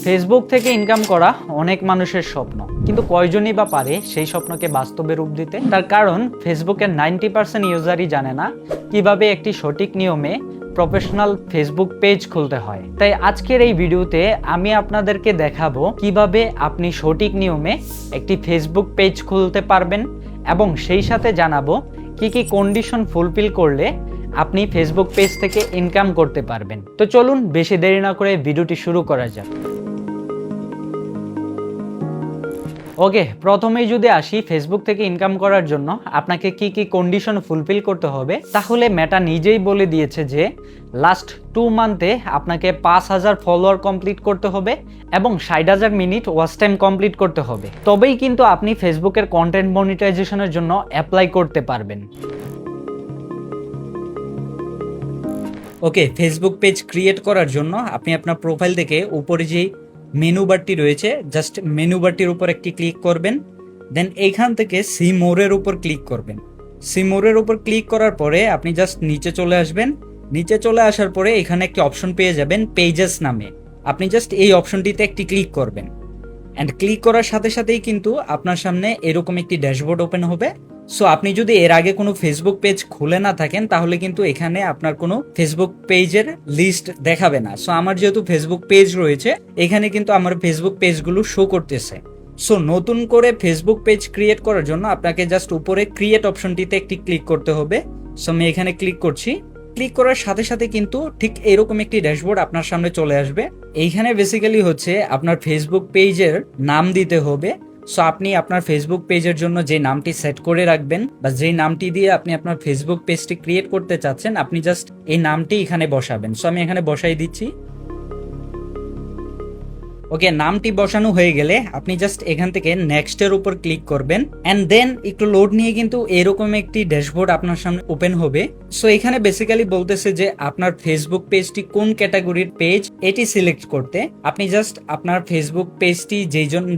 Facebook থেকে income করা অনেক মানুষের স্বপ্ন, কিন্তু কয়জনই বা পারে সেই স্বপ্নকে বাস্তবে রূপ দিতে? তার কারণ ফেসবুকের 90% ইউজারই জানে না কিভাবে একটি সঠিক নিয়মে প্রফেশনাল ফেসবুক পেজ খুলতে হয়। তাই আজকের এই ভিডিওতে আমি আপনাদেরকে দেখাবো কিভাবে আপনি সঠিক নিয়মে একটি ফেসবুক পেজ খুলতে পারবেন এবং সেই সাথে জানাবো কি কি কন্ডিশন ফুলফিল করলে আপনি ফেসবুক পেজ থেকে ইনকাম করতে পারবেন। তো চলুন বেশি দেরি না করে ভিডিওটি শুরু করা যাক। ওকে, প্রথমেই যদি আসি ফেসবুক থেকে ইনকাম করার জন্য আপনাকে কি কি কন্ডিশন ফুলফিল করতে হবে, তাহলে মেটা নিজেই বলে দিয়েছে যে লাস্ট 2 মান্থে আপনাকে 5,000 ফলোয়ার কমপ্লিট করতে হবে এবং 60,000 মিনিট ওয়াচ টাইম কমপ্লিট করতে হবে, তবেই কিন্তু আপনি ফেসবুকের কন্টেন্ট মনিটাইজেশনের জন্য অ্যাপ্লাই করতে পারবেন। ওকে, ফেসবুক পেজ ক্রিয়েট করার জন্য আপনি আপনার প্রোফাইল থেকে উপরে যে মেনু বারটি রয়েছে, জাস্ট মেনু বারটির উপর একটি ক্লিক করবেন। দেন এইখান থেকে সি মোরের উপর ক্লিক করবেন। সি মোরের উপর ক্লিক করার পরে আপনি জাস্ট নিচে চলে আসবেন। নিচে চলে আসার পরে এখানে একটি অপশন পেয়ে যাবেন পেজেস নামে। আপনি জাস্ট এই অপশনটিতে একটি ক্লিক করবেন অ্যান্ড ক্লিক করার সাথে সাথেই কিন্তু আপনার সামনে এরকম একটি ড্যাশবোর্ড ওপেন হবে। সো আপনি যদি এর আগে কোনো ফেসবুক পেজ খুলে না থাকেন তাহলে কিন্তু এখানে আপনার কোনো ফেসবুক পেজের লিস্ট দেখাবে না। সো আমার যেহেতু ফেসবুক পেজ রয়েছে, এখানে কিন্তু আমার ফেসবুক পেজগুলো শো করতেছে। সো নতুন করে ফেসবুক পেজ ক্রিয়েট করার জন্য আপনাকে জাস্ট উপরে ক্রিয়েট অপশনটিতে একটি ক্লিক করতে হবে। সো আমি এখানে ক্লিক করছি। ক্লিক করার সাথে সাথে কিন্তু ঠিক এরকম একটি ড্যাশবোর্ড আপনার সামনে চলে আসবে। এইখানে বেসিক্যালি হচ্ছে আপনার ফেসবুক পেজের নাম দিতে হবে। সো আপনি আপনার ফেসবুক পেজের জন্য যে নামটি সেট করে রাখবেন বা যেই নামটি দিয়ে আপনি আপনার ফেসবুক পেজটি ক্রিয়েট করতে চাচ্ছেন, আপনি জাস্ট এই নামটি এখানে বসাবেন। সো আমি এখানে বসাই দিচ্ছি। ওকে, নামটি বসানো হয়ে গেলে আপনি জাস্ট এখান থেকে নেক্সটের উপর ক্লিক করবেন অ্যান্ড দেন একটু লোড নিয়ে কিন্তু এরকম একটি ড্যাশবোর্ড আপনার সামনে ওপেন হবে। সো এখানে বেসিক্যালি বলতেছে যে আপনার ফেসবুক পেজটি কোন ক্যাটাগরির পেজ এটি সিলেক্ট করতে। আপনি জাস্ট আপনার ফেসবুক পেজটি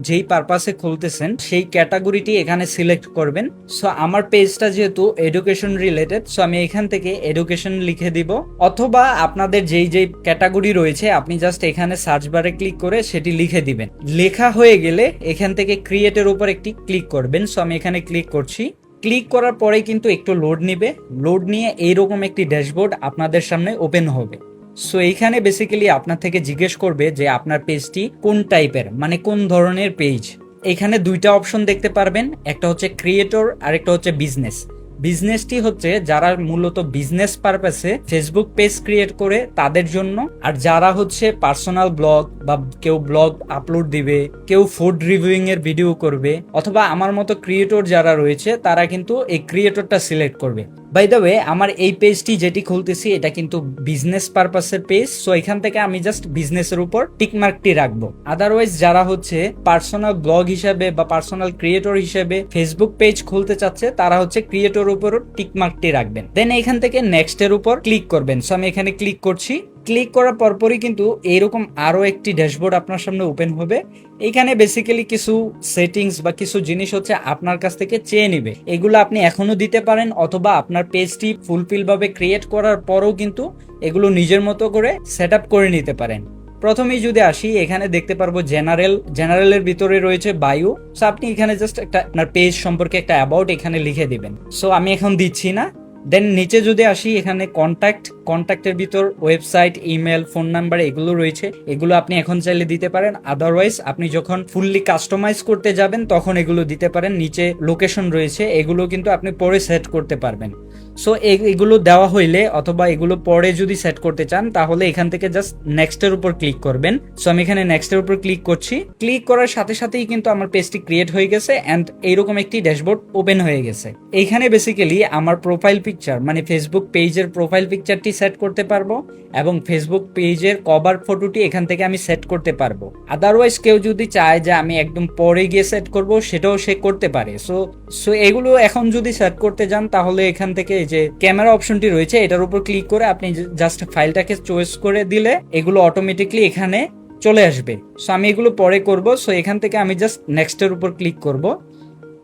যেই পারপাসে খুলতেছেন সেই ক্যাটাগরিটি এখানে সিলেক্ট করবেন। সো আমার পেজটা যেহেতু এডুকেশন রিলেটেড, সো আমি এখান থেকে এডুকেশন লিখে দিব, অথবা আপনাদের যেই ক্যাটাগরি রয়েছে আপনি জাস্ট এখানে সার্চ বারে ক্লিক করে সেটি লিখে দিবেন। লেখা হয়ে গেলে এখান থেকে ক্রিয়েটের উপর একটি ক্লিক করবেন। সো আমি এখানে ক্লিক করছি। ক্লিক করার পরে কিন্তু একটু লোড নিবে। লোড নিয়ে এইরকম একটি ড্যাশবোর্ড আপনাদের সামনে ওপেন হবে। সো এইখানে বেসিক্যালি আপনার থেকে জিজ্ঞেস করবে যে আপনার পেজটি কোন টাইপের, মানে কোন ধরনের পেজ। এখানে দুইটা অপশন দেখতে পারবেন, একটা হচ্ছে ক্রিয়েটর আর একটা হচ্ছে বিজনেস। বিজনেসটি হচ্ছে যারা মূলত বিজনেস পারপাসে ফেসবুক পেজ ক্রিয়েট করে তাদের জন্য, আর যারা হচ্ছে পার্সোনাল ব্লগ বা কেউ ব্লগ আপলোড দিবে, কেউ ফুড রিভিউইং এর ভিডিও করবে, অথবা আমার মতো ক্রিয়েটর যারা রয়েছে তারা কিন্তু এই ক্রিয়েটরটা সিলেক্ট করবে। বাই দ্য ওয়ে, আমার এই পেজটি যেটি খুলতেছি এটা কিন্তু বিজনেস পারপাসের পেজ। সো এখান থেকে আমি জাস্ট বিজনেসের উপর টিকমার্কটি রাখবো। আদারওয়াইজ যারা হচ্ছে পার্সোনাল ব্লগ হিসেবে বা পার্সোনাল ক্রিয়েটর হিসেবে ফেসবুক পেজ খুলতে চাচ্ছে তারা হচ্ছে ক্রিয়েটর উপর টিকমার্কটি রাখবেন। দেন এখান থেকে নেক্সট এর উপর ক্লিক করবেন। সো আমি এখানে ক্লিক করছি। ক্লিক করার পরপরই কিন্তু এইরকম আরো একটি ড্যাশবোর্ড আপনার সামনে ওপেন হবে। এখানে বেসিক্যালি কিছু সেটিংস বা কিছু জিনিস হচ্ছে আপনার কাছ থেকে চেয়ে নিবে। এগুলো আপনি এখনো দিতে পারেন, অথবা আপনার পেজটি ফুলফিল ভাবে ক্রিয়েট করার পরেও কিন্তু এগুলো নিজের মতো করে সেট আপ করে নিতে পারেন। প্রথমেই যদি আসি, এখানে দেখতে পারবো জেনারেলের ভিতরে রয়েছে বায়ো। সো আপনি এখানে জাস্ট একটা আপনার পেজ সম্পর্কে একটা অ্যাবাউট এখানে লিখে দিবেন। সো আমি এখন দিচ্ছি না। দেন নিচে যদি আসি, এখানে কন্ট্যাক্টের ভিতর ওয়েবসাইট, ইমেল, ফোন নাম্বার এগুলো রয়েছে। এগুলো আপনি এখন চাইলে দিতে পারেন। আদারওয়াইজ আপনি যখন ফুললি কাস্টমাইজ করতে যাবেন তখন এগুলো দিতে পারেন। নিচে লোকেশন রয়েছে, এগুলো কিন্তু আপনি পরে সেট করতে পারবেন। সো এগুলো দেওয়া হইলে অথবা এগুলো পরে যদি সেট করতে চান তাহলে এখান থেকে জাস্ট নেক্সটের উপর ক্লিক করবেন। সো আমি এখানে নেক্সটের উপর ক্লিক করছি। ক্লিক করার সাথে সাথেই কিন্তু আমার পেজটি ক্রিয়েট হয়ে গেছে অ্যান্ড এইরকম একটি ড্যাশবোর্ড ওপেন হয়ে গেছে। এইখানে বেসিক্যালি আমার প্রোফাইল পিকচার, মানে ফেসবুক পেজের প্রোফাইল পিকচারটি সেট করতে পারবো এবং ফেসবুক পেজের কভার ফটোটি এখান থেকে আমি সেট করতে পারবো। আদারওয়াইজ কেউ যদি চায় যে আমি একদম পরে গিয়ে সেট করব, সেটাও সে করতে পারে। সো এগুলো এখন যদি সেট করতে যান তাহলে এখান থেকে যে ক্যামেরা অপশনটি রয়েছে এটার উপর ক্লিক করে আপনি জাস্ট ফাইলটাকে চয়েস করে দিলে এগুলো অটোমেটিকলি এখানে চলে আসবে। সো আমি এগুলো পরে করব। সো এখান থেকে আমি জাস্ট নেক্সটের উপর ক্লিক করব।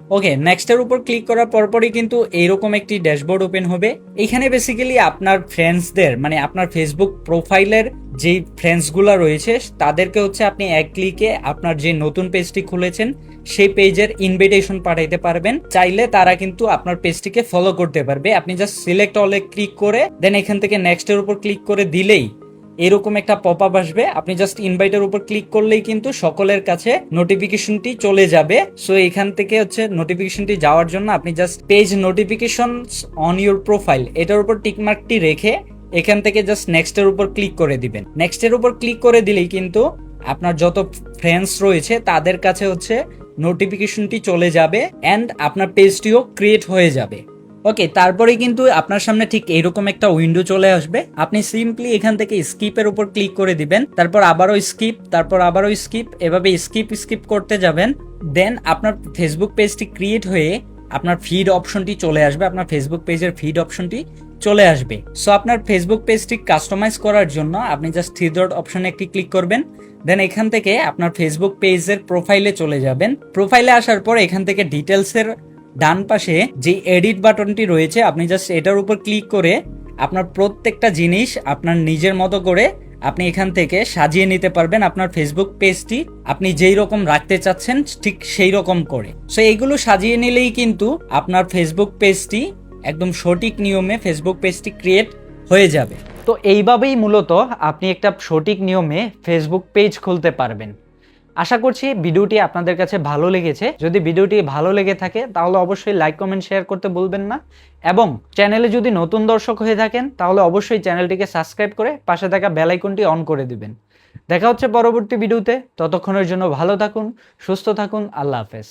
ওকে, নেক্সটের উপর ক্লিক করার পরপরই কিন্তু এইরকম একটি ড্যাশবোর্ড ওপেন হবে। এখানে বেসিক্যালি আপনার ফ্রেন্ডসদের মানে আপনার ফেসবুক প্রোফাইলের যেই ফ্রেন্ডসগুলো রয়েছে তাদেরকে হচ্ছে আপনি এক ক্লিকে আপনার যে নতুন পেজটি খুলেছেন সেই পেজের ইনভিটেশন পাঠাইতে পারবেন। চাইলে তারা কিন্তু আপনার পেজটিকে ফলো করতে পারবে। আপনি জাস্ট সিলেক্ট অলে ক্লিক করে দেন এখান থেকে নেক্সটের উপর ক্লিক করে দিলেই এরকম একটা পপ আপ আসবে। আপনি জাস্ট ইনভাইটের উপর ক্লিক করলেই কিন্তু সকলের কাছে নোটিফিকেশনটি চলে যাবে। সো এখান থেকে হচ্ছে নোটিফিকেশনটি যাওয়ার জন্য আপনি just page notifications on your profile এটার উপর টিকমার্কটি রেখে এখান থেকে জাস্ট নেক্সটের উপর ক্লিক করে দিবেন। নেক্সটের উপর ক্লিক করে দিলেই কিন্তু আপনার যত ফ্রেন্ডস রয়েছে তাদের কাছে হচ্ছে নোটিফিকেশনটি চলে যাবে অ্যান্ড আপনার পেজটিও ক্রিয়েট হয়ে যাবে। ওকে, তারপরে কিন্তু আপনার সামনে ঠিক এইরকম একটা উইন্ডো চলে আসবে। আপনি সিম্পলি এখান থেকে স্কিপের উপর ক্লিক করে দিবেন, তারপর আবারও স্কিপ, তারপর আবারও স্কিপ, এভাবে স্কিপ করতে যাবেন। দেন আপনার ফেসবুক পেজটি ক্রিয়েট হয়ে আপনার ফিড অপশনটি চলে আসবে, আপনার ফেসবুক পেজের ফিড অপশনটি চলে আসবে। সো আপনার ফেসবুক পেজটি কাস্টমাইজ করার জন্য আপনি জাস্ট থ্রি ডট অপশনে একটি ক্লিক করবেন। দেন এখান থেকে আপনার ফেসবুক পেজের প্রোফাইলে চলে যাবেন। প্রোফাইলে আসার পর এখান থেকে ডিটেলসের ডান পাশে যে এডিট বাটনটি রয়েছে আপনি জাস্ট এটার উপর ক্লিক করে আপনার প্রত্যেকটা জিনিস আপনার নিজের মতো করে আপনি এখান থেকে সাজিয়ে নিতে পারবেন। আপনার ফেসবুক পেজটি আপনি যেই রকম রাখতে চাচ্ছেন ঠিক সেই রকম করে। সো এইগুলো সাজিয়ে নিলেই কিন্তু আপনার ফেসবুক পেজটি একদম সঠিক নিয়মে ফেসবুক পেজটি ক্রিয়েট হয়ে যাবে। তো এইভাবেই মূলত আপনি একটা সঠিক নিয়মে ফেসবুক পেজ খুলতে পারবেন। আশা করছি ভিডিওটি আপনাদের কাছে ভালো লেগেছে। যদি ভিডিওটি ভালো লেগে থাকে তাহলে অবশ্যই লাইক কমেন্ট শেয়ার করতে ভুলবেন না, এবং চ্যানেলে যদি নতুন দর্শক হয়ে থাকেন তাহলে অবশ্যই চ্যানেলটিকে সাবস্ক্রাইব করে পাশে থাকা বেল আইকনটি অন করে দিবেন। দেখা হচ্ছে পরবর্তী ভিডিওতে, ততক্ষণের জন্য ভালো থাকুন, সুস্থ থাকুন, আল্লাহ হাফেজ।